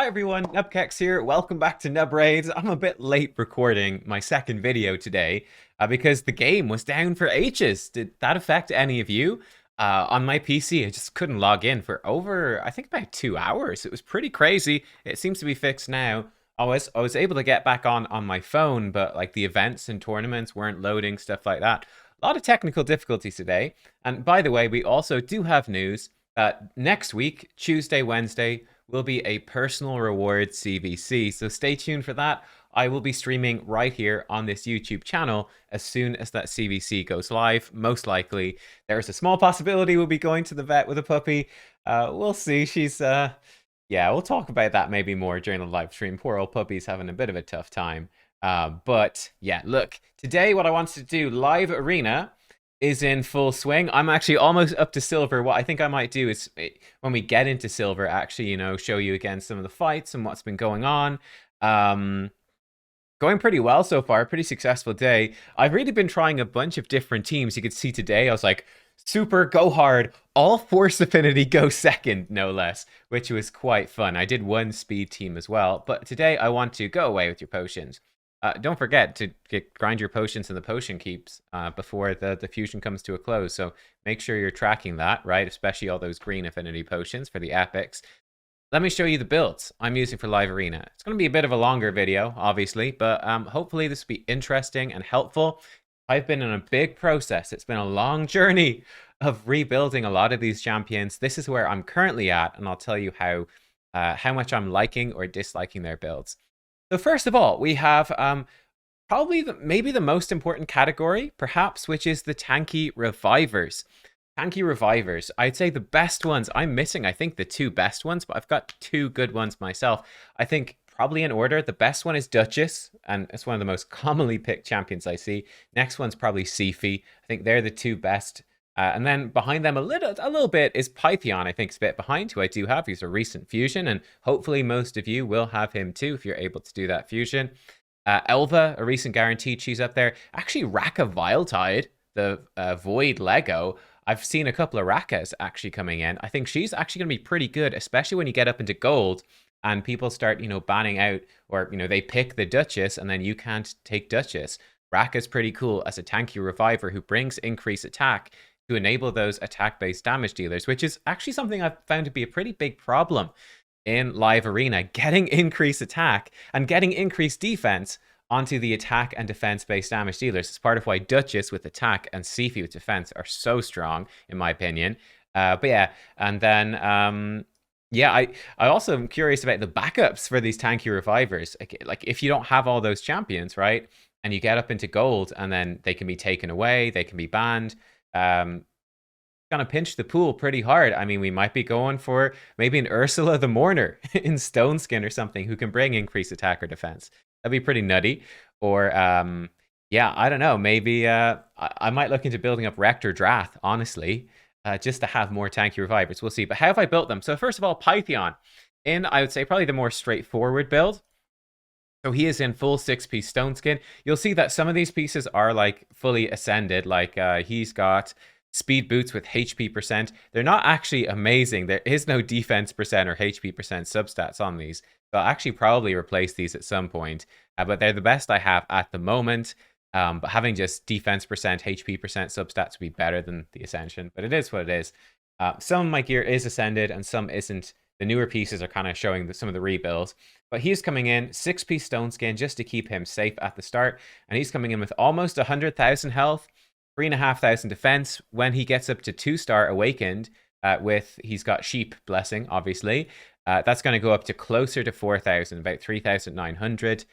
Hi everyone, nubkeks here. Welcome back to Nub Raids. I'm a bit late recording my second video today because the game was down for ages. Did that affect any of you? On my PC, I just couldn't log in for over, I think about 2 hours. It was pretty crazy. It seems to be fixed now. I was able to get back on my phone, but like the events and tournaments weren't loading, stuff like that. A lot of technical difficulties today. And by the way, we also do have news that next week, Tuesday, Wednesday, will be a personal reward CVC. So stay tuned for that. I will be streaming right here on this YouTube channel as soon as that CVC goes live. Most likely, there's a small possibility we'll be going to the vet with a puppy. We'll see. Yeah, we'll talk about that maybe more during the live stream. Poor old puppy's having a bit of a tough time. But yeah, look, today what I wanted to do, live arena is in full swing. I'm actually almost up to silver. What I think I might do is when we get into silver, actually, show you again some of the fights and what's been going on. Going pretty well so far, pretty successful day. I've really been trying a bunch of different teams. You could see today, I was like, super, go hard, all force affinity go second, no less, which was quite fun. I did one speed team as well, but today I want to go away with your potions. Don't forget to grind your potions in the potion keeps before the fusion comes to a close. So make sure you're tracking that, right? Especially all those green affinity potions for the epics. Let me show you the builds I'm using for Live Arena. It's going to be a bit of a longer video, obviously, but hopefully this will be interesting and helpful. I've been in a big process. It's been a long journey of rebuilding a lot of these champions. This is where I'm currently at, and I'll tell you how much I'm liking or disliking their builds. So first of all, we have probably maybe the most important category, perhaps, which is the Tanky Revivers. Tanky Revivers, I'd say the best ones. I'm missing, I think, the two best ones, but I've got two good ones myself. I think probably in order, the best one is Duchess, and it's one of the most commonly picked champions I see. Next one's probably Sifi. I think they're the two best. And then behind them a little bit is Pythion, I think is a bit behind, who I do have. He's a recent fusion, and hopefully most of you will have him too if you're able to do that fusion. Elva, a recent guaranteed, she's up there. Actually, Raka Viletide, the Void Lego, I've seen a couple of Rakas actually coming in. I think she's actually going to be pretty good, especially when you get up into gold and people start, banning out, or, they pick the Duchess and then you can't take Duchess. Raka's pretty cool as a tanky reviver who brings increased attack to enable those attack-based damage dealers, which is actually something I've found to be a pretty big problem in Live Arena, getting increased attack and getting increased defense onto the attack and defense-based damage dealers. It's part of why Duchess with attack and Sifi with defense are so strong, in my opinion. But yeah, and then... yeah, I also am curious about the backups for these tanky revivers. Like if you don't have all those champions, right, and you get up into gold and then they can be taken away, they can be banned, gonna pinch the pool pretty hard. I mean, we might be going for maybe an Ursula the Mourner in Stone Skin or something who can bring increased attack or defense. That'd be pretty nutty. Or yeah, I don't know. Maybe I might look into building up Rector Drath, honestly, just to have more tanky revivers. We'll see. But how have I built them? So first of all, Pythion in, I would say, probably the more straightforward build. So he is in full 6-piece stone skin. You'll see that some of these pieces are like fully ascended. Like he's got speed boots with HP percent. They're not actually amazing. There is no defense percent or HP percent substats on these. So I'll actually probably replace these at some point. But they're the best I have at the moment. But having just defense percent, HP percent substats would be better than the Ascension. But it is what it is. Some of my gear is ascended and some isn't. The newer pieces are kind of showing some of the rebuilds. But he's coming in 6-piece stone skin just to keep him safe at the start. And he's coming in with almost 100,000 health, 3,500 defense. When he gets up to 2-star awakened, he's got Sheep Blessing, obviously. That's going to go up to closer to 4,000, about 3,900.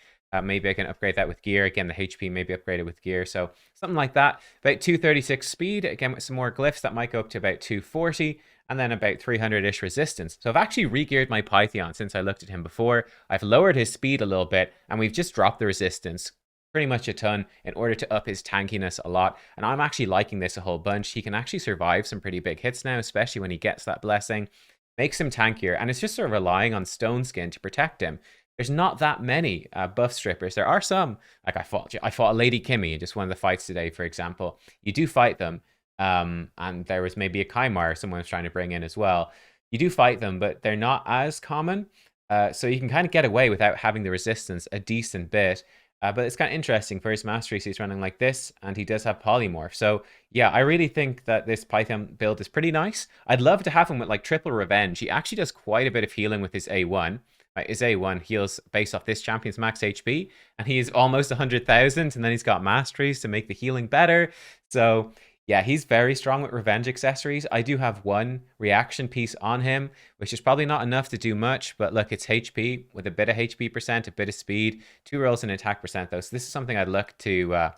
Maybe I can upgrade that with gear. Again, the HP may be upgraded with gear. So something like that. About 236 speed. Again, with some more glyphs, that might go up to about 240. And then about 300-ish resistance. So I've actually re-geared my Pythion since I looked at him before. I've lowered his speed a little bit, and we've just dropped the resistance pretty much a ton in order to up his tankiness a lot. And I'm actually liking this a whole bunch. He can actually survive some pretty big hits now, especially when he gets that blessing. Makes him tankier, and it's just sort of relying on Stone Skin to protect him. There's not that many buff strippers. There are some. Like I fought a Lady Kimmy in just one of the fights today, for example. You do fight them. And there was maybe a Kymar someone was trying to bring in as well. You do fight them, but they're not as common. So you can kind of get away without having the resistance a decent bit. But it's kind of interesting. For his masteries, he's running like this, and he does have Polymorph. So yeah, I really think that this Python build is pretty nice. I'd love to have him with like triple revenge. He actually does quite a bit of healing with his A1. Right, his A1 heals based off this champion's max HP, and he's almost 100,000, and then he's got masteries to make the healing better. So yeah, he's very strong with revenge accessories. I do have one reaction piece on him, which is probably not enough to do much, but look, it's HP with a bit of HP percent, a bit of speed, 2 rolls in attack percent though. So this is something I'd look to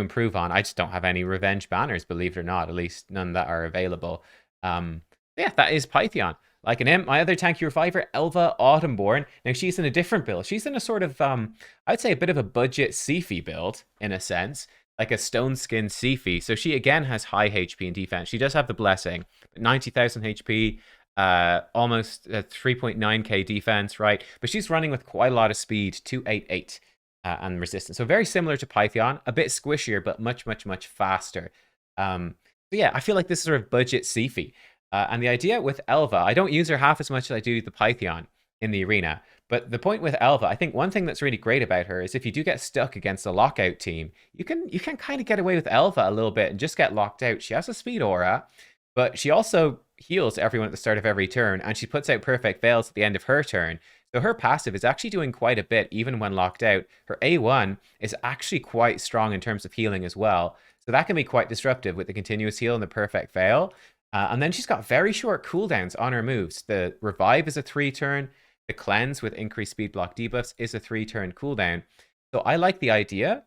improve on. I just don't have any revenge banners, believe it or not, at least none that are available. Yeah, that is Python. Like an imp, my other tanky reviver, Elva Autumnborn. Now she's in a different build. She's in a sort of I'd say a bit of a budget Siphi build in a sense, like a stone skin Siphi. So she again has high HP and defense. She does have the blessing, 90,000 HP, almost 3.9k defense, right? But she's running with quite a lot of speed, 288, and resistance. So very similar to Python, a bit squishier, but much, much, much faster. So yeah, I feel like this is sort of budget Siphi. And the idea with Elva, I don't use her half as much as I do the Python in the arena. But the point with Elva, I think one thing that's really great about her is if you do get stuck against a lockout team, you can kind of get away with Elva a little bit and just get locked out. She has a speed aura, but she also heals everyone at the start of every turn, and she puts out perfect veils at the end of her turn. So her passive is actually doing quite a bit even when locked out. Her A1 is actually quite strong in terms of healing as well. So that can be quite disruptive with the continuous heal and the perfect veil. And then she's got very short cooldowns on her moves. The revive is a 3-turn. The cleanse with increased speed block debuffs is a 3-turn cooldown. So I like the idea,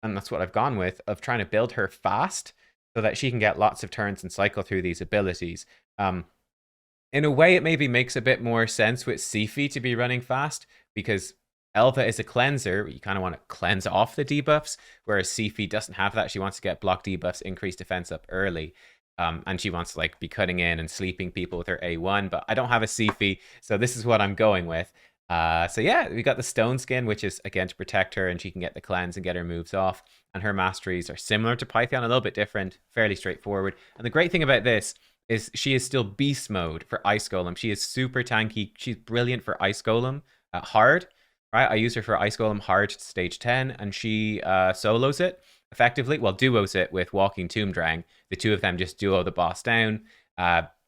and that's what I've gone with, of trying to build her fast so that she can get lots of turns and cycle through these abilities. In a way, it maybe makes a bit more sense with Siphi to be running fast, because Elva is a cleanser. You kind of want to cleanse off the debuffs, whereas Siphi doesn't have that. She wants to get block debuffs, increase defense up early. And she wants to like be cutting in and sleeping people with her A1, but I don't have a Siphi, so this is what I'm going with. So yeah, we got the stone skin, which is again to protect her, and she can get the cleanse and get her moves off. And her masteries are similar to Python, a little bit different, fairly straightforward. And the great thing about this is she is still beast mode for Ice Golem. She is super tanky. She's brilliant for Ice Golem hard, right? I use her for Ice Golem hard stage 10, and she solos it effectively. Well, duos it with Walking Tomb Drang. The two of them just duo the boss down.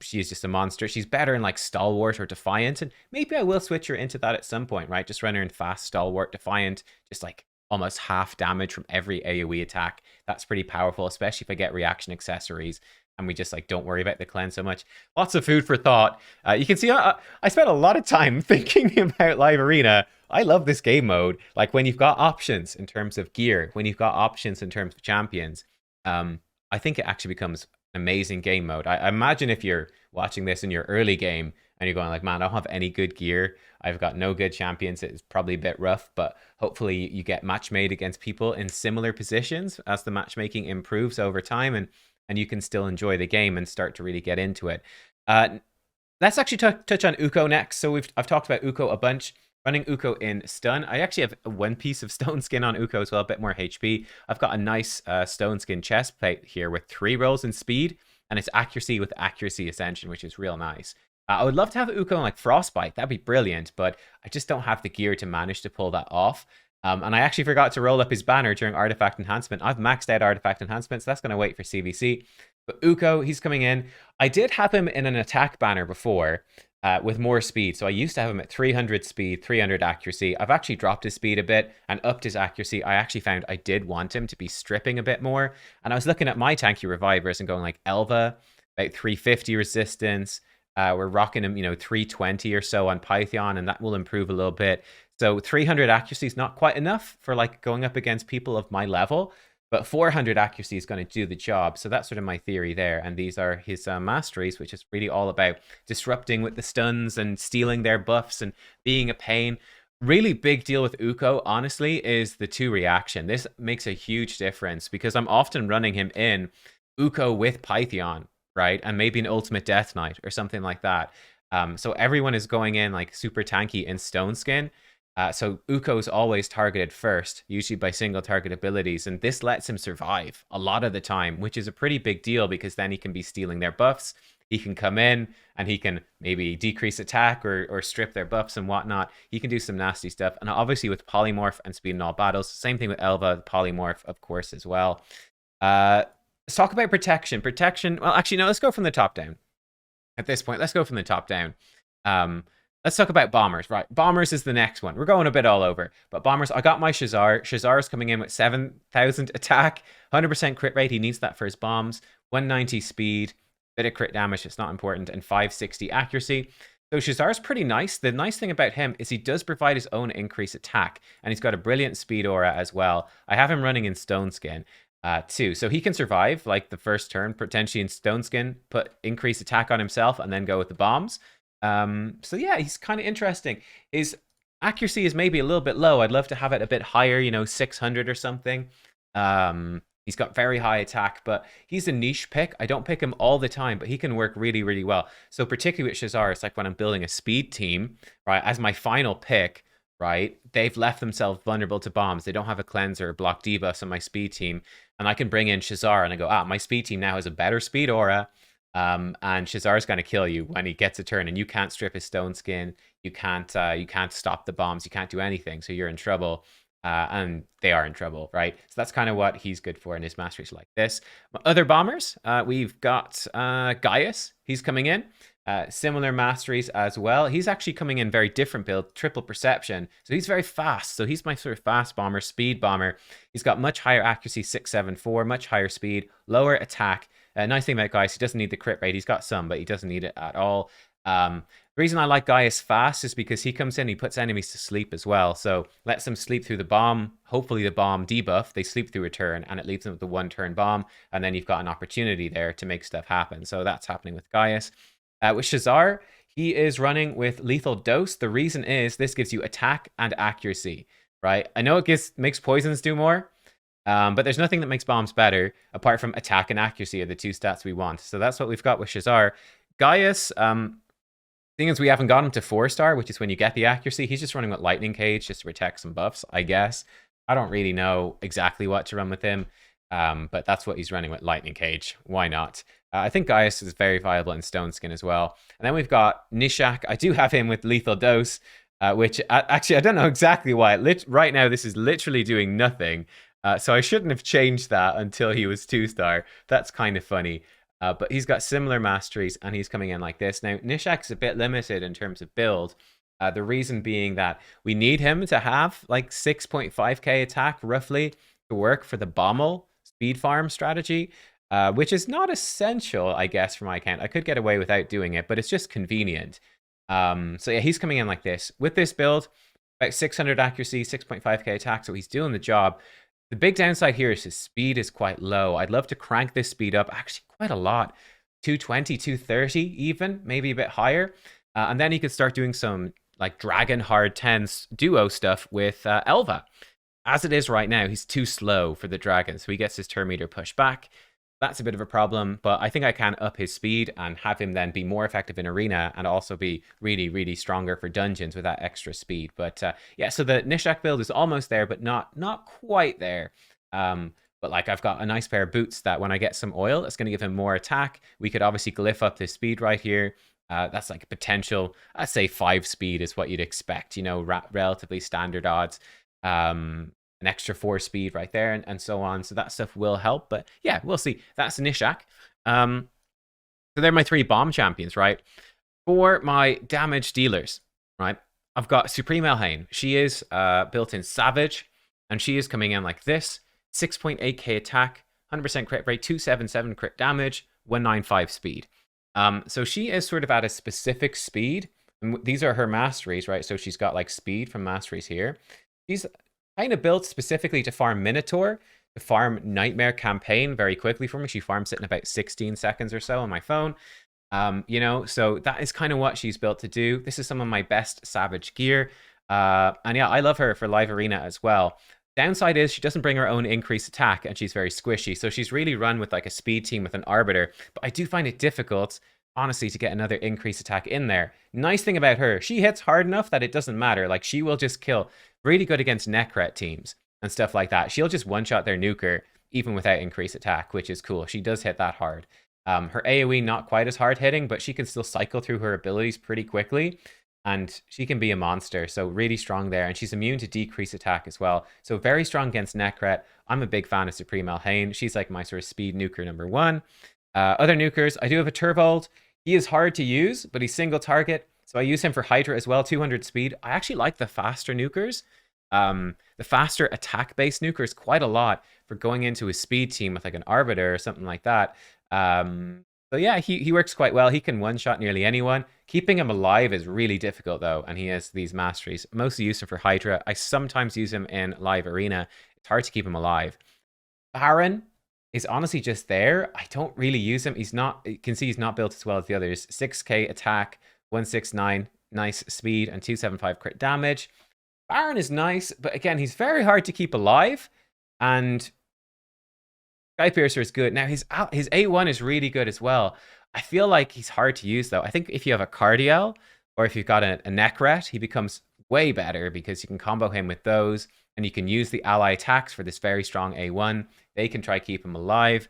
She's just a monster. She's better in like Stalwart or Defiant, and maybe I will switch her into that at some point, right? Just run her in fast Stalwart, Defiant, just like almost half damage from every AoE attack. That's pretty powerful, especially if I get reaction accessories and we just like don't worry about the cleanse so much. Lots of food for thought. You can see I spent a lot of time thinking about Live Arena. I love this game mode. Like when you've got options in terms of gear, when you've got options in terms of champions, I think it actually becomes an amazing game mode. I imagine if you're watching this in your early game and you're going like, man, I don't have any good gear. I've got no good champions. It's probably a bit rough, but hopefully you get match made against people in similar positions as the matchmaking improves over time, and you can still enjoy the game and start to really get into it. Let's actually touch on Uko next. So I've talked about Uko a bunch. Running Uko in stun. I actually have one piece of stone skin on Uko as well, a bit more HP. I've got a nice stone skin chest plate here with 3 rolls in speed, and it's accuracy with accuracy ascension, which is real nice. I would love to have Uko in like Frostbite. That'd be brilliant, but I just don't have the gear to manage to pull that off. And I actually forgot to roll up his banner during Artifact Enhancement. I've maxed out Artifact Enhancement, so that's going to wait for CVC. But Uko, he's coming in. I did have him in an attack banner before, with more speed. So I used to have him at 300 speed, 300 accuracy. I've actually dropped his speed a bit and upped his accuracy. I actually found I did want him to be stripping a bit more. And I was looking at my tanky revivers and going like Elva, about 350 resistance. We're rocking him, 320 or so on Python, and that will improve a little bit. So 300 accuracy is not quite enough for like going up against people of my level. But 400 accuracy is going to do the job. So that's sort of my theory there. And these are his masteries, which is really all about disrupting with the stuns and stealing their buffs and being a pain. Really big deal with Uko, honestly, is the 2 reaction. This makes a huge difference because I'm often running him in Uko with Python, right? And maybe an Ultimate Death Knight or something like that. So everyone is going in like super tanky in Stone Skin. So Uko is always targeted first, usually by single target abilities, and this lets him survive a lot of the time, which is a pretty big deal because then he can be stealing their buffs. He can come in and he can maybe decrease attack or strip their buffs and whatnot. He can do some nasty stuff. And obviously with Polymorph and speed in all battles, same thing with Elva, Polymorph, of course, as well. Let's talk about protection. Protection, well, actually, no, let's go from the top down. At this point, let's go from the top down. Let's talk about bombers, right? Bombers is the next one. We're going a bit all over. But bombers, I got my Shizar. Shizar is coming in with 7,000 attack, 100% crit rate. He needs that for his bombs. 190 speed, bit of crit damage, it's not important, and 560 accuracy. So Shizar's pretty nice. The nice thing about him is he does provide his own increased attack, and he's got a brilliant speed aura as well. I have him running in Stone Skin too. So he can survive like the first turn, potentially in Stone Skin, put increased attack on himself, and then go with the bombs. So yeah, he's kind of interesting. His accuracy is maybe a little bit low. I'd love to have it a bit higher, you know, 600 or something. He's got very high attack, but he's a niche pick. I don't pick him all the time, but he can work really, really well. So particularly with Shizar, it's like when I'm building a speed team, right, as my final pick, right, they've left themselves vulnerable to bombs. They don't have a cleanser or block debuffs on my speed team. And I can bring in Shizar and I go, my speed team now has a better speed aura. And Shizar's going to kill you when he gets a turn, and you can't strip his Stone Skin. You can't stop the bombs. You can't do anything. So you're in trouble. And they are in trouble, right? So that's kind of what he's good for in his masteries like this. Other bombers, we've got Gaius. He's coming in. Similar masteries as well. He's actually coming in very different build, triple perception. So he's very fast. So he's my sort of fast bomber, speed bomber. He's got much higher accuracy, 674, much higher speed, lower attack. Nice thing about Gaius, he doesn't need the crit rate. He's got some, but he doesn't need it at all. The reason I like Gaius fast is because he comes in, he puts enemies to sleep as well. So lets them sleep through the bomb. Hopefully the bomb debuff, they sleep through a turn, and it leaves them with the one-turn bomb. And then you've got an opportunity there to make stuff happen. So that's happening with Gaius. With Shizar, he is running with lethal dose. The reason is this gives you attack and accuracy, right? I know it makes poisons do more. But there's nothing that makes bombs better apart from attack and accuracy are the two stats we want. So that's what we've got with Shizar. Gaius, thing is we haven't got him to 4-star, which is when you get the accuracy. He's just running with Lightning Cage just to protect some buffs, I guess. I don't really know exactly what to run with him, but that's what he's running with, Lightning Cage. Why not? I think Gaius is very viable in Stone Skin as well. And then we've got Nishak. I do have him with Lethal Dose, which actually I don't know exactly why. Right now this is literally doing nothing. So I shouldn't have changed that until he was 2-star. That's kind of funny. But he's got similar masteries, and he's coming in like this. Now, Nishak's a bit limited in terms of build. The reason being that we need him to have like 6.5k attack, roughly, to work for the Bommel speed farm strategy, which is not essential, I guess, for my account. I could get away without doing it, but it's just convenient. So yeah, he's coming in like this. With this build, about 600 accuracy, 6.5k attack, so he's doing the job. The big downside here is his speed is quite low. I'd love to crank this speed up, actually quite a lot. 220, 230 even, maybe a bit higher. And then he could start doing some like Dragon Hard 10s duo stuff with Elva. As it is right now, he's too slow for the dragon, so he gets his turn meter pushed back. That's a bit of a problem, but I think I can up his speed and have him then be more effective in arena and also be really, really stronger for dungeons with that extra speed. But yeah, so the Nishak build is almost there, but not quite there. But like I've got a nice pair of boots that when I get some oil, it's going to give him more attack. We could obviously glyph up his speed right here. That's like a potential, I'd say 5 speed is what you'd expect, you know, relatively standard odds. An extra 4 speed right there, and so on. So that stuff will help. But yeah, we'll see. That's Nishak. So they're my 3 bomb champions, right? For my damage dealers, right? I've got Supreme Elhain. She is built in Savage, and she is coming in like this. 6.8k attack, 100% crit rate, 277 crit damage, 195 speed. So she is sort of at a specific speed. And these are her masteries, right? So she's got like speed from masteries here. She's kind of built specifically to farm Minotaur, to farm Nightmare Campaign very quickly for me. She farms it in about 16 seconds or so on my phone. You know, so that is kind of what she's built to do. This is some of my best Savage gear. And yeah, I love her for live arena as well. Downside is she doesn't bring her own increased attack, and she's very squishy. So she's really run with like a speed team with an Arbiter. But I do find it difficult, honestly, to get another increased attack in there. Nice thing about her, she hits hard enough that it doesn't matter. Like she will just kill. Really good against Necret teams and stuff like that. She'll just one-shot their nuker even without increased attack, which is cool. She does hit that hard. Her AoE not quite as hard hitting, but she can still cycle through her abilities pretty quickly. And she can be a monster, so really strong there. And she's immune to decrease attack as well. So very strong against Necret. I'm a big fan of Supreme Elhain. She's like my sort of speed nuker number one. Other nukers, I do have a Turvold. He is hard to use, but he's single target. So I use him for Hydra as well, 200 speed. I actually like the faster nukers. The faster attack-based nukers quite a lot for going into a speed team with like an Arbiter or something like that. So yeah, he works quite well. He can one-shot nearly anyone. Keeping him alive is really difficult, though, and he has these masteries. Mostly use him for Hydra. I sometimes use him in live arena. It's hard to keep him alive. Baron is honestly just there. I don't really use him. He's not, you can see he's not built as well as the others. 6k attack, 169 nice speed, and 275 crit damage. Baron is nice, but again, he's very hard to keep alive, and Sky Piercer is good. Now, his A1 is really good as well. I feel like he's hard to use, though. I think if you have a Cardiel, or if you've got a Necret, he becomes way better because you can combo him with those, and you can use the ally attacks for this very strong A1. They can try keep him alive.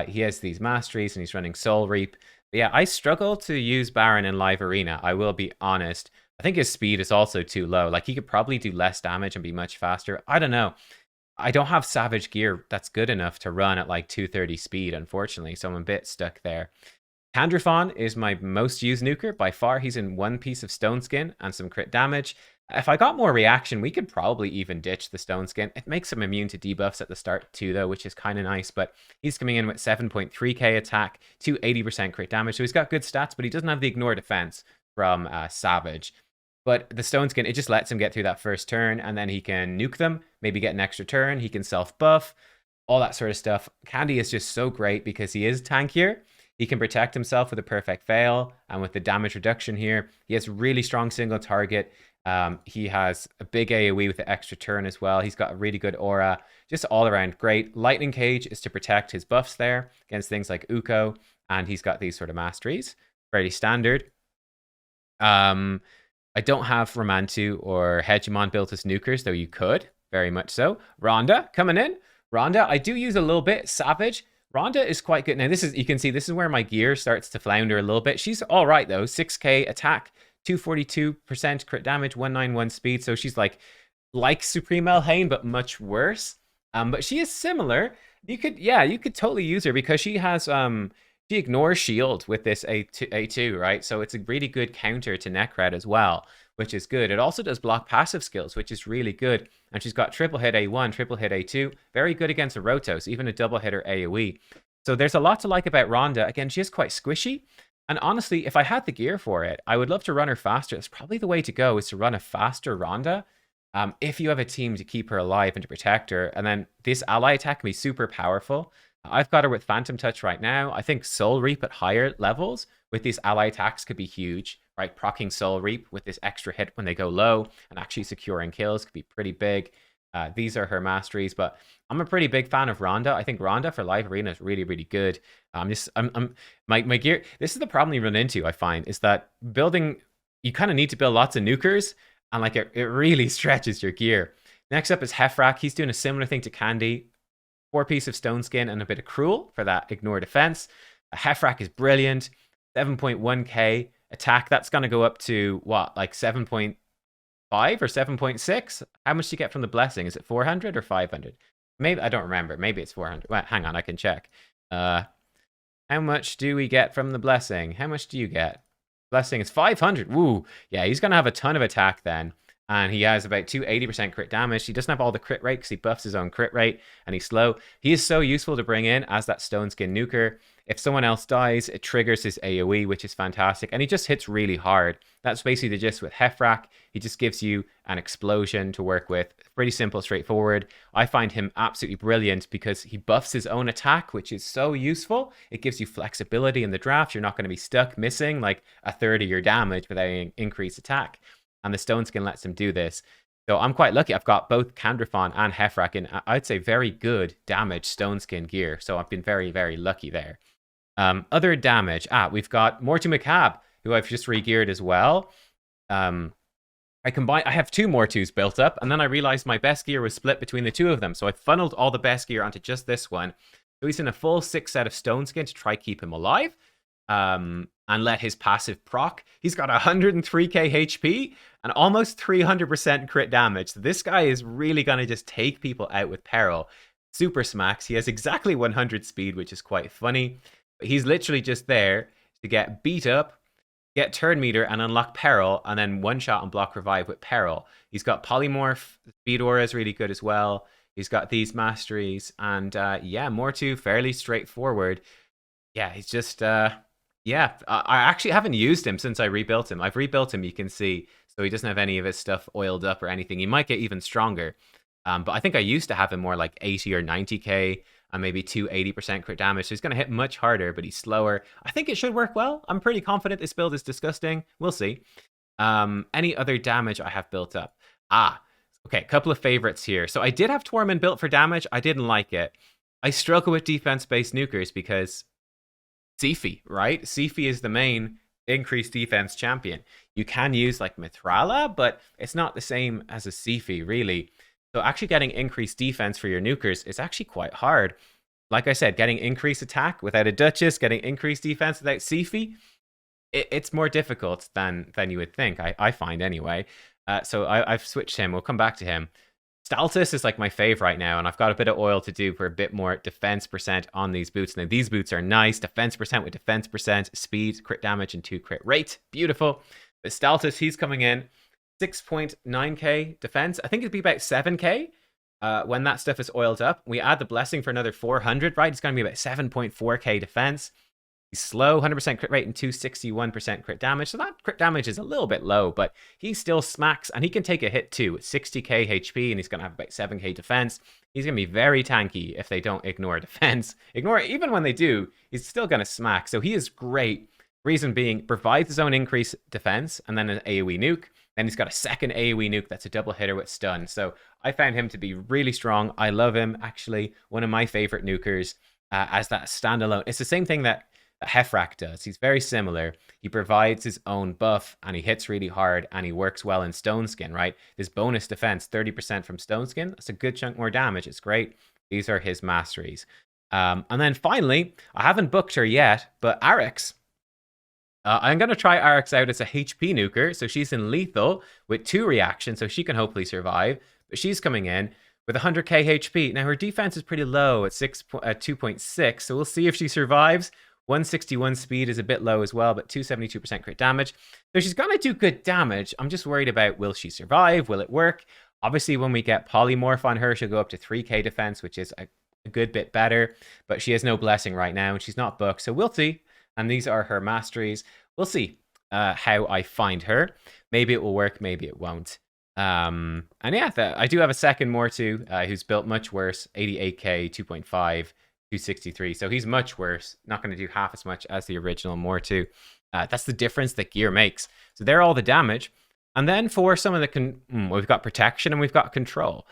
He has these masteries, and he's running Soul Reap. But yeah, I struggle to use Baron in live arena, I will be honest. I think his speed is also too low. Like, he could probably do less damage and be much faster. I don't know. I don't have Savage gear that's good enough to run at like 230 speed, unfortunately, so I'm a bit stuck there. Tandrafon is my most used nuker. By far, he's in one piece of Stone Skin and some crit damage. If I got more reaction, we could probably even ditch the Stone Skin. It makes him immune to debuffs at the start too, though, which is kind of nice, but he's coming in with 7.3k attack, 280% crit damage, so he's got good stats, but he doesn't have the ignore defense from Savage. But the Stone Skin, it just lets him get through that first turn, and then he can nuke them, maybe get an extra turn, he can self-buff, all that sort of stuff. Candy is just so great because he is tankier. He can protect himself with a perfect fail, and with the damage reduction here, he has really strong single target. He has a big AoE with the extra turn as well. He's got a really good aura, just all around great. Lightning Cage is to protect his buffs there against things like Uko, and he's got these sort of masteries, fairly standard. I don't have Romantu or Hegemon built as nukers, though you could, very much so. Ronda coming in. Ronda, I do use a little bit. Savage. Ronda is quite good. Now, this is, you can see this is where my gear starts to flounder a little bit. She's all right, though. 6k attack, 242% crit damage, 191 speed. So she's like Supreme Elhain, but much worse. But she is similar. You could totally use her because she has she ignores shield with this A2, right? So it's a really good counter to Necret as well, which is good. It also does block passive skills, which is really good. And she's got triple hit A1, triple hit A2. Very good against a Rotos, even a double hitter AoE. So there's a lot to like about Ronda. Again, she is quite squishy. And honestly, if I had the gear for it, I would love to run her faster. That's probably the way to go, is to run a faster Ronda. If you have a team to keep her alive and to protect her. And then this ally attack can be super powerful. I've got her with Phantom Touch right now. I think Soul Reap at higher levels with these ally attacks could be huge, right? Proccing Soul Reap with this extra hit when they go low and actually securing kills could be pretty big. These are her masteries, but I'm a pretty big fan of Ronda. I think Ronda for live arena is really, really good. My gear. This is the problem you run into, I find, is that building, you kind of need to build lots of nukers, and like it really stretches your gear. Next up is Heffrak. He's doing a similar thing to Candy. 4 piece of Stone Skin and a bit of Cruel for that ignore defense. Heffrak is brilliant. 7.1k attack. That's going to go up to what, like 7.5 or 7.6? How much do you get from the blessing? Is it 400 or 500? Maybe, I don't remember. Maybe it's 400. Well, hang on, I can check. How much do we get from the blessing? How much do you get? Blessing is 500. Woo. Yeah, he's going to have a ton of attack then. And he has about 280% crit damage. He doesn't have all the crit rate because he buffs his own crit rate and he's slow. He is so useful to bring in as that Stone Skin nuker. If someone else dies, it triggers his AoE, which is fantastic. And he just hits really hard. That's basically the gist with Heffrak. He just gives you an explosion to work with. Pretty simple, straightforward. I find him absolutely brilliant because he buffs his own attack, which is so useful. It gives you flexibility in the draft. You're not going to be stuck missing like a third of your damage without an increased attack. And the Stone Skin lets him do this. So I'm quite lucky. I've got both Tandrafon and Heffrak in, I'd say, very good damage Stone Skin gear. So I've been very, very lucky there. Other damage. We've got Mortu Macabre, who I've just re-geared as well. I have 2 Mortus built up, and then I realized my best gear was split between the 2 of them. So I funneled all the best gear onto just this one. So he's in a full 6 set of Stone Skin to try keep him alive. And let his passive proc. He's got 103k HP and almost 300% crit damage. So this guy is really going to just take people out with peril. Super smacks. He has exactly 100 speed, which is quite funny. But he's literally just there to get beat up, get turn meter, and unlock peril, and then one shot and block revive with peril. He's got polymorph. The speed aura is really good as well. He's got these masteries, and yeah, Mortu, fairly straightforward. Yeah, he's just yeah, I actually haven't used him since I rebuilt him. I've rebuilt him, you can see, so he doesn't have any of his stuff oiled up or anything. He might get even stronger. But I think I used to have him more like 80 or 90k and maybe 280% crit damage. So he's going to hit much harder, but he's slower. I think it should work well. I'm pretty confident this build is disgusting. We'll see. Any other damage I have built up? Okay, a couple of favorites here. So I did have Torment built for damage. I didn't like it. I struggle with defense-based nukers because Sifi, right? Sifi is the main increased defense champion. You can use like Mithrala, but it's not the same as a Sifi, really. So actually getting increased defense for your nukers is actually quite hard. Like I said, getting increased attack without a Duchess, getting increased defense without Sifi, it's more difficult than you would think, I find anyway. So I've switched him. We'll come back to him. Staltus is like my fave right now, and I've got a bit of oil to do for a bit more defense percent on these boots. Now, these boots are nice. Defense percent with defense percent, speed, crit damage, and 2 crit rate. Beautiful. But Staltus, he's coming in 6.9k defense. I think it'd be about 7k when that stuff is oiled up. We add the blessing for another 400, right? It's going to be about 7.4k defense. He's slow, 100% crit rate and 261% crit damage. So that crit damage is a little bit low, but he still smacks, and he can take a hit too. 60k HP, and he's going to have about 7k defense. He's going to be very tanky if they don't ignore defense. Ignore it, even when they do, he's still going to smack. So he is great. Reason being, provides his own increased defense, and then an AoE nuke. Then he's got a second AoE nuke that's a double hitter with stun. So I found him to be really strong. I love him, actually. One of my favorite nukers as that standalone. It's the same thing that Heffrak does. He's very similar. He provides his own buff, and he hits really hard, and he works well in Stone Skin, right? This bonus defense, 30% from Stone Skin, that's a good chunk more damage. It's great. These are his masteries. And then finally, I haven't booked her yet, but Arix. I'm going to try Arix out as a HP nuker. So she's in lethal with 2 reactions, so she can hopefully survive. But she's coming in with 100k HP. Now, her defense is pretty low at 2.6, so we'll see if she survives. 161 speed is a bit low as well, but 272% crit damage. So she's going to do good damage. I'm just worried about, will she survive? Will it work? Obviously, when we get Polymorph on her, she'll go up to 3k defense, which is a good bit better. But she has no blessing right now, and she's not booked. So we'll see. And these are her masteries. We'll see how I find her. Maybe it will work. Maybe it won't. And yeah, I do have a second Mortu who's built much worse. 88k, 2.5. 263, so he's much worse. Not going to do half as much as the original Mortu. That's the difference that gear makes. So they're all the damage. And then for some of the we've got protection and we've got control.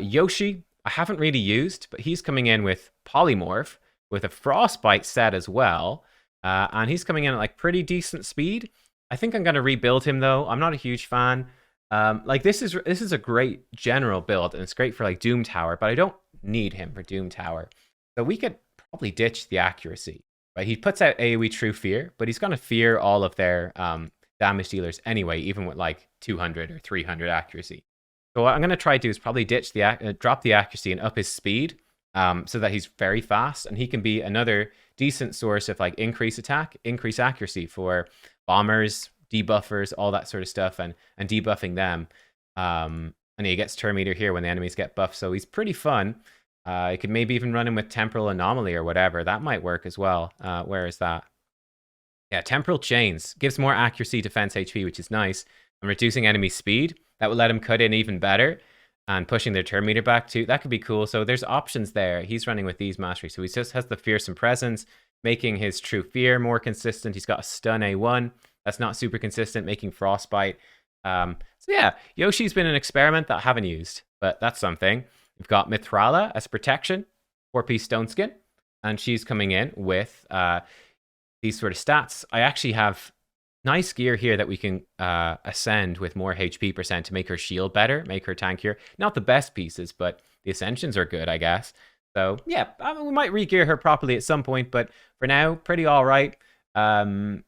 Yoshi, I haven't really used, but he's coming in with Polymorph with a Frostbite set as well. And he's coming in at like pretty decent speed. I think I'm going to rebuild him though. I'm not a huge fan. Like this is a great general build, and it's great for like Doom Tower, but I don't need him for Doom Tower. So we could probably ditch the accuracy, right? He puts out AoE True Fear, but he's going to fear all of their damage dealers anyway, even with like 200 or 300 accuracy. So what I'm going to try to do is probably ditch drop the accuracy and up his speed so that he's very fast, and he can be another decent source of like increase attack, increase accuracy for bombers, debuffers, all that sort of stuff, and debuffing them. And he gets turn meter here when the enemies get buffed, so he's pretty fun. You could maybe even run him with Temporal Anomaly or whatever. That might work as well. Where is that? Yeah, Temporal Chains. Gives more accuracy, defense, HP, which is nice. And reducing enemy speed. That would let him cut in even better. And pushing their turn meter back too. That could be cool. So there's options there. He's running with these masteries. So he just has the Fearsome Presence, making his True Fear more consistent. He's got a Stun A1. That's not super consistent, making Frostbite. So yeah, Yoshi's been an experiment that I haven't used. But that's something. We've got Mithrala as protection, 4-piece Stone Skin, and she's coming in with these sort of stats. I actually have nice gear here that we can ascend with more HP percent to make her shield better, make her tankier. Not the best pieces, but the ascensions are good, I guess. So yeah, we might re-gear her properly at some point, but for now, pretty all right.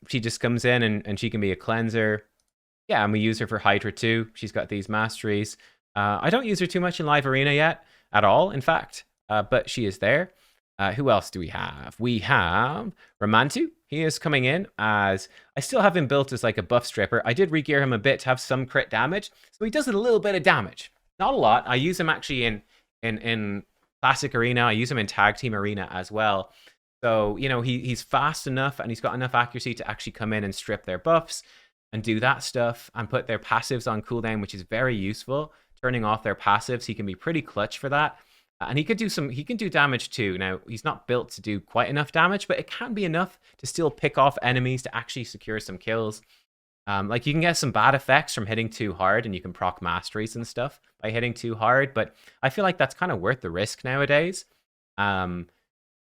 She just comes in and she can be a cleanser. Yeah, and we use her for Hydra too. She's got these masteries. I don't use her too much in live arena yet, at all, in fact. But she is there. Who else do we have? We have Romantu. He is coming in as I still have him built as like a buff stripper. I did re-gear him a bit to have some crit damage, so he does a little bit of damage. Not a lot. I use him actually in classic arena. I use him in tag team arena as well. So you know he's fast enough and he's got enough accuracy to actually come in and strip their buffs and do that stuff and put their passives on cooldown, which is very useful. Turning off their passives, he can be pretty clutch for that. And he can do damage too. Now, he's not built to do quite enough damage, but it can be enough to still pick off enemies to actually secure some kills. Like you can get some bad effects from hitting too hard, and you can proc masteries and stuff by hitting too hard, but I feel like that's kind of worth the risk nowadays. But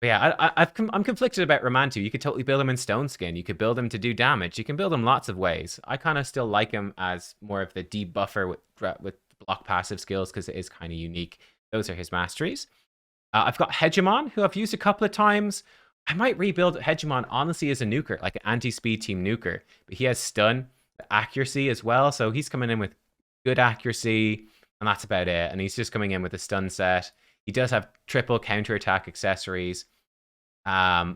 yeah, I'm conflicted about Romantu. You could totally build him in Stone Skin. You could build him to do damage. You can build him lots of ways. I kind of still like him as more of the debuffer with block passive skills because it is kind of unique. Those are his masteries. I've got Hegemon, who I've used a couple of times. I might rebuild Hegemon, honestly, as a nuker, like an anti-speed team nuker. But he has stun, accuracy as well, so he's coming in with good accuracy, and that's about it. And he's just coming in with a stun set. He does have triple counterattack accessories.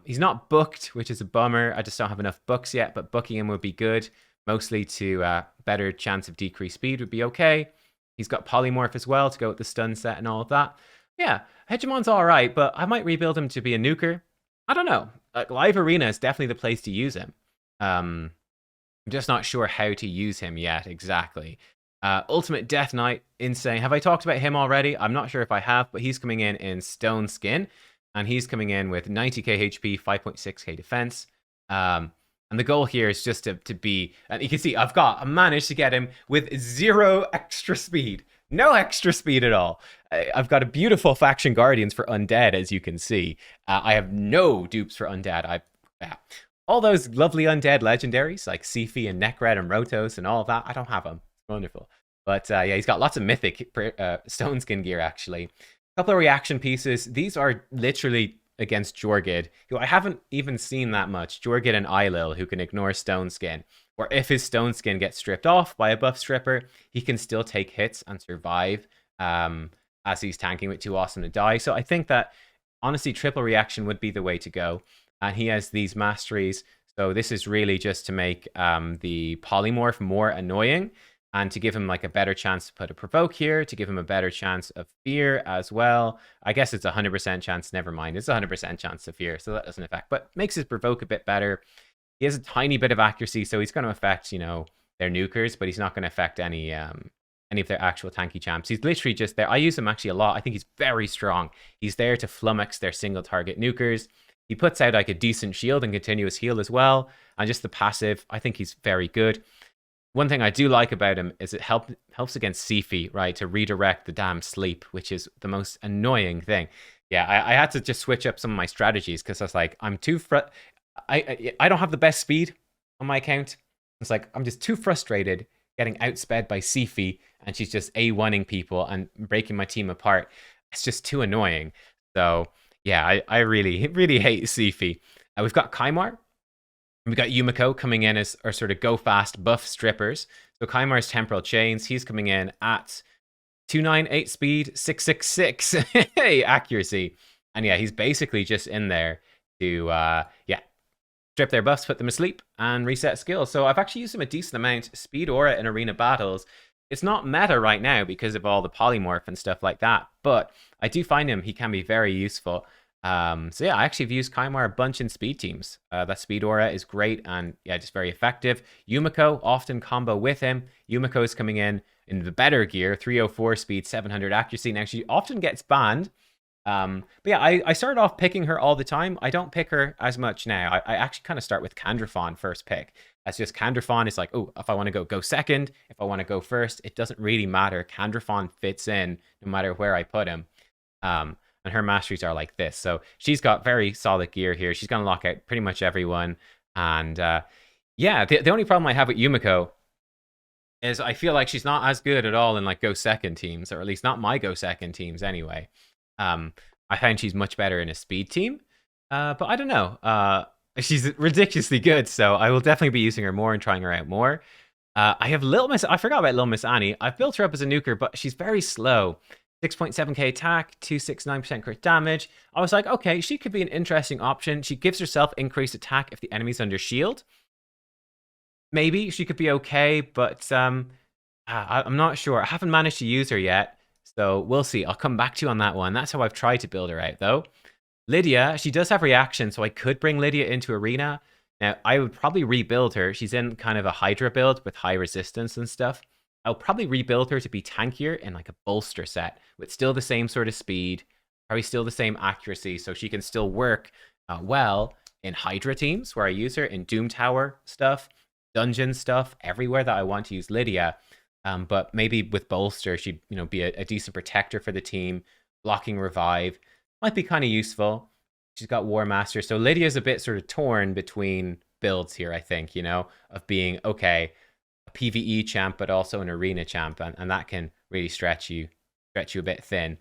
He's not booked, which is a bummer. I just don't have enough books yet, but booking him would be good. Mostly to better chance of decreased speed would be okay. He's got Polymorph as well to go with the stun set and all of that. Yeah, Hegemon's all right, but I might rebuild him to be a nuker. I don't know. Live Arena is definitely the place to use him. I'm just not sure how to use him yet exactly. Ultimate Death Knight, insane. Have I talked about him already? I'm not sure if I have, but he's coming in Stone Skin, and he's coming in with 90k HP, 5.6k defense. And the goal here is just to be, and you can see I managed to get him with 0 extra speed. No extra speed at all. I've got a beautiful Faction Guardians for Undead, as you can see. I have no dupes for Undead. All those lovely Undead legendaries, like Sifi and Nekret and Rotos and all of that, I don't have them. It's wonderful. But yeah, he's got lots of mythic Stone Skin gear, actually. A couple of reaction pieces. These are literally against Jorgid, who I haven't even seen that much. Jorgid and Eilil, who can ignore Stone Skin. Or if his Stone Skin gets stripped off by a buff stripper, he can still take hits and survive as he's tanking with too awesome to die. So I think that, honestly, triple reaction would be the way to go. And he has these masteries. So this is really just to make the Polymorph more annoying, and to give him like a better chance to put a provoke here, to give him a better chance of fear as well. I guess it's 100% chance, never mind. It's 100% chance of fear, so that doesn't affect, but makes his provoke a bit better. He has a tiny bit of accuracy, so he's going to affect, you know, their nukers, but he's not going to affect any of their actual tanky champs. He's literally just there. I use him actually a lot. I think he's very strong. He's there to flummox their single target nukers. He puts out like a decent shield and continuous heal as well. And just the passive, I think he's very good. One thing I do like about him is it helps against Sifi, right? To redirect the damn sleep, which is the most annoying thing. Yeah, I had to just switch up some of my strategies because I was like, I'm too I don't have the best speed on my account. It's like I'm just too frustrated getting outsped by Sifi, and she's just A1ing people and breaking my team apart. It's just too annoying. So yeah, I really, really hate Sifi. We've got Kaimar. We've got Yumiko coming in as our sort of go fast buff strippers. So Kaimar's Temporal Chains, he's coming in at 298 speed, 666 hey, accuracy. And yeah, he's basically just in there to strip their buffs, put them asleep, and reset skills. So I've actually used him a decent amount. Speed Aura in arena battles. It's not meta right now because of all the polymorph and stuff like that, but I do find he can be very useful. So yeah, I actually have used Kaimar a bunch in speed teams. That speed aura is great and yeah, just very effective. Yumiko, often combo with him. Yumiko is coming in the better gear, 304 speed, 700 accuracy. Now she often gets banned. But yeah, I started off picking her all the time. I don't pick her as much now. I actually kind of start with Candrafon first pick. That's just Candrafon is like, oh, if I want to go second, if I want to go first, it doesn't really matter. Candrafon fits in no matter where I put him. And her masteries are like this. So she's got very solid gear here. She's going to lock out pretty much everyone. And yeah, the only problem I have with Yumiko is I feel like she's not as good at all in like go second teams, or at least not my go second teams anyway. I find she's much better in a speed team. But I don't know. She's ridiculously good, so I will definitely be using her more and trying her out more. I have Little Miss. I forgot about Little Miss Annie. I've built her up as a nuker, but she's very slow. 6.7k attack, 269% crit damage. I was like, okay, she could be an interesting option. She gives herself increased attack if the enemy's under shield. Maybe she could be okay, but I'm not sure. I haven't managed to use her yet, so we'll see. I'll come back to you on that one. That's how I've tried to build her out, though. Lydia, she does have reaction, so I could bring Lydia into Arena. Now, I would probably rebuild her. She's in kind of a Hydra build with high resistance and stuff. I'll probably rebuild her to be tankier in like a bolster set with still the same sort of speed, probably still the same accuracy, so she can still work well in Hydra teams where I use her, in Doom Tower stuff, dungeon stuff, everywhere that I want to use Lydia. But maybe with bolster, she'd be a decent protector for the team, blocking revive. Might be kind of useful. She's got War Master. So Lydia's a bit sort of torn between builds here, I think, of being, okay, a PvE champ, but also an arena champ. And that can really stretch you a bit thin.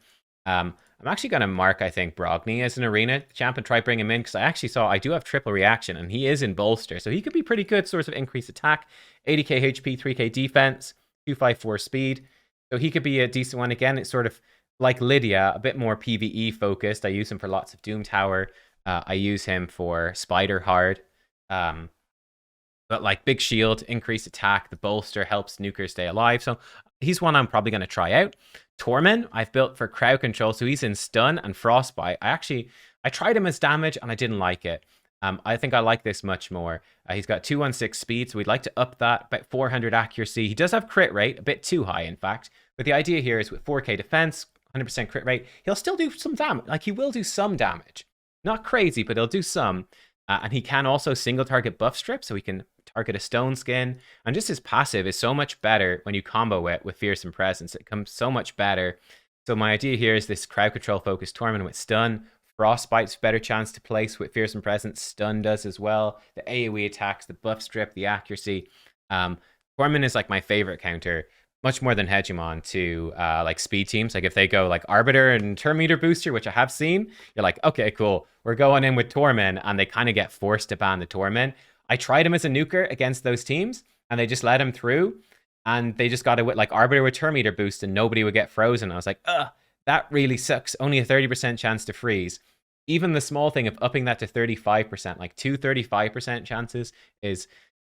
I'm actually going to mark, I think, Brogne as an arena champ and try bring him in, because I actually saw I do have triple reaction, and he is in bolster. So he could be pretty good source of increased attack, 80k HP, 3k defense, 254 speed. So he could be a decent one. Again, it's sort of like Lydia, a bit more PvE focused. I use him for lots of Doom Tower. I use him for Spider Hard. But like big shield, increased attack, the bolster helps Nukers stay alive. So he's one I'm probably going to try out. Torment, I've built for crowd control. So he's in stun and frostbite. I tried him as damage and I didn't like it. I think I like this much more. He's got 216 speed, so we'd like to up that, about 400 accuracy. He does have crit rate, a bit too high, in fact. But the idea here is with 4k defense, 100% crit rate, he'll still do some damage. Like, he will do some damage. Not crazy, but he'll do some. And he can also single target buff strip, so he can target a stone skin. And just his passive is so much better when you combo it with Fearsome Presence. It comes so much better. So my idea here is this crowd control focused Torment with stun. Frostbite's better chance to place with Fearsome Presence. Stun does as well. The AoE attacks, the buff strip, the accuracy. Torment is like my favorite counter, much more than Hegemon, to like speed teams. Like if they go like Arbiter and Turn Meter Booster, which I have seen, you're like, okay, cool. We're going in with Torment, and they kind of get forced to ban the Torment. I tried him as a nuker against those teams, and they just let him through, and they just got it with like Arbiter with Turn Meter Boost, and nobody would get frozen. I was like, ugh, that really sucks. Only a 30% chance to freeze. Even the small thing of upping that to 35%, like 35% chances is...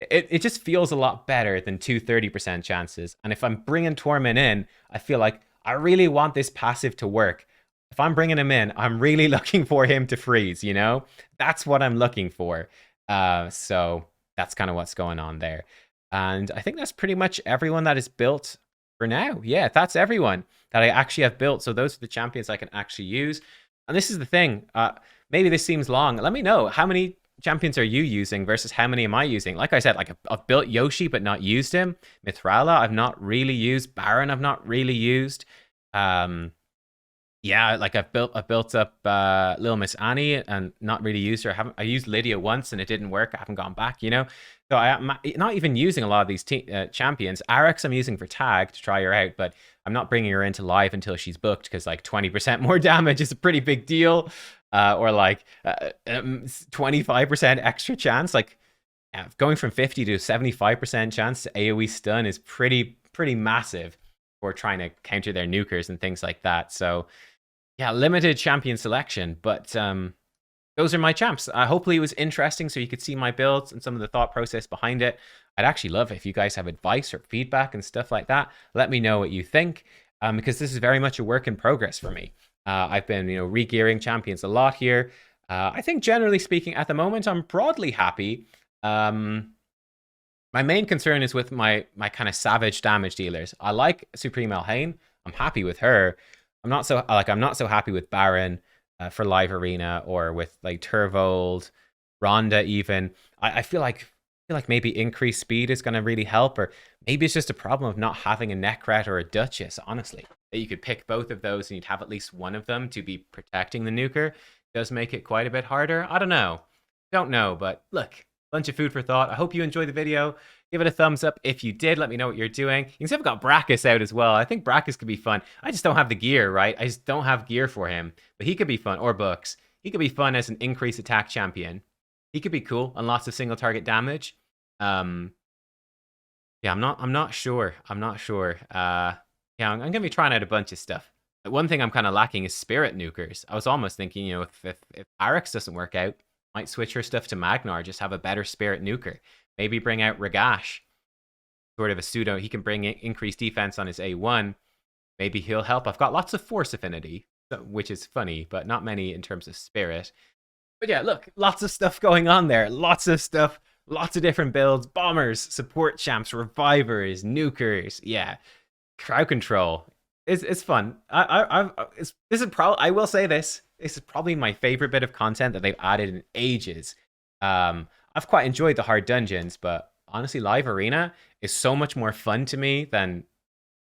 It just feels a lot better than 30% chances. And if I'm bringing Torment in, I feel like I really want this passive to work. If I'm bringing him in, I'm really looking for him to freeze, That's what I'm looking for. So that's kind of what's going on there. And I think that's pretty much everyone that is built for now. Yeah, that's everyone that I actually have built. So those are the champions I can actually use. And this is the thing. Maybe this seems long. Let me know, how many champions are you using versus how many am I using? Like I said, like I've built Yoshi but not used him. Mithrala I've not really used. Baron I've not really used. Yeah, like I've built up Little Miss Annie and not really used her. I used Lydia once and it didn't work. I haven't gone back, So I'm not even using a lot of these champions. Arix I'm using for tag to try her out, but I'm not bringing her into live until she's booked, because like 20% more damage is a pretty big deal. Or like 25% extra chance. Like going from 50 to 75% chance to AoE stun is pretty massive for trying to counter their nukers and things like that. So yeah, limited champion selection, but those are my champs. Hopefully it was interesting so you could see my builds and some of the thought process behind it. I'd actually love it if you guys have advice or feedback and stuff like that. Let me know what you think, because this is very much a work in progress for me. I've been, re-gearing champions a lot here. I think generally speaking, at the moment, I'm broadly happy. My main concern is with my kind of savage damage dealers. I like Supreme Elhain. I'm happy with her. I'm not so happy with Baron for live arena, or with like Turvold, Ronda even. I feel like maybe increased speed is going to really help, or maybe it's just a problem of not having a Necrat or a Duchess, honestly. That you could pick both of those and you'd have at least one of them to be protecting the nuker does make it quite a bit harder. I don't know. Don't know, but look, Bunch of food for thought. I hope you enjoyed the video. Give it a thumbs up if you did. Let me know what you're doing. You can see I've got Brachus out as well. I think Brachus could be fun. I just don't have the gear, right? I just don't have gear for him. But he could be fun, or books. He could be fun as an increased attack champion. He could be cool and lots of single target damage. Yeah, I'm not sure. I'm not sure. Yeah, I'm gonna be trying out a bunch of stuff. One thing I'm kind of lacking is spirit nukers. I was almost thinking, you know, if Arix doesn't work out, might switch her stuff to Magnar, just have a better spirit nuker. Maybe bring out Ragash, sort of a pseudo. He can bring increased defense on his A1. Maybe he'll help. I've got lots of force affinity, which is funny, but not many in terms of spirit. But yeah, look, lots of stuff going on there. Lots of stuff. Lots of different builds. Bombers, support champs, revivers, nukers. Yeah, crowd control. It's fun. This is probably, I will say this. This is probably my favorite bit of content that they've added in ages. I've quite enjoyed the hard dungeons, but honestly, live arena is so much more fun to me than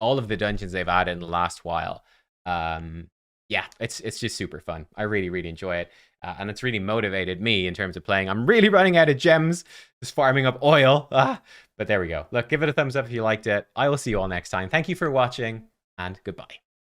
all of the dungeons they've added in the last while. Yeah, it's just super fun. I really enjoy it. And it's really motivated me in terms of playing. I'm really running out of gems, just farming up oil. But there we go. Look, give it a thumbs up if you liked it. I will see you all next time. Thank you for watching, and goodbye.